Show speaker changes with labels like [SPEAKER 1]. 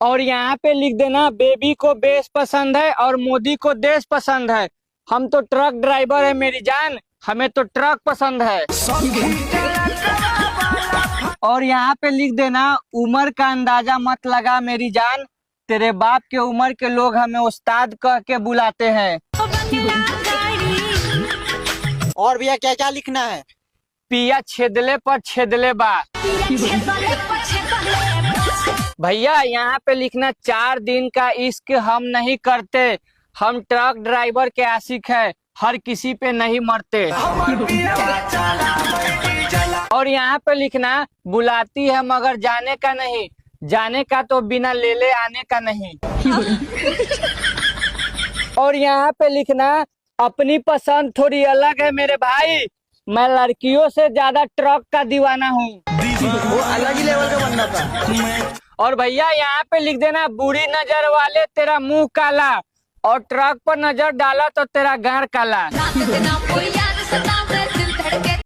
[SPEAKER 1] और यहाँ पे लिख देना बेबी को बेस पसंद है और मोदी को देश पसंद है। हम तो ट्रक ड्राइवर है मेरी जान, हमें तो ट्रक पसंद है। और यहाँ पे लिख देना उम्र का अंदाजा मत लगा मेरी जान, तेरे बाप के उम्र के लोग हमें उस्ताद कह के बुलाते हैं।
[SPEAKER 2] और भैया क्या क्या लिखना है?
[SPEAKER 1] पिया छेदले पर छेदले बा। भैया यहाँ पे लिखना 4 दिन का इश्क हम नहीं करते, हम ट्रक ड्राइवर के आशिक है, हर किसी पे नहीं मरते। और यहाँ पे लिखना बुलाती है मगर जाने का नहीं, जाने का तो बिना ले ले आने का नहीं। और यहाँ पे लिखना अपनी पसंद थोड़ी अलग है मेरे भाई, मैं लड़कियों से ज्यादा ट्रक का दीवाना हूँ।
[SPEAKER 2] वो अलग ही लेवल का बंदा था।
[SPEAKER 1] और भैया यहाँ पे लिख देना बुरी नजर वाले तेरा मुंह काला, और ट्रक पर नजर डाला तो तेरा गार काला।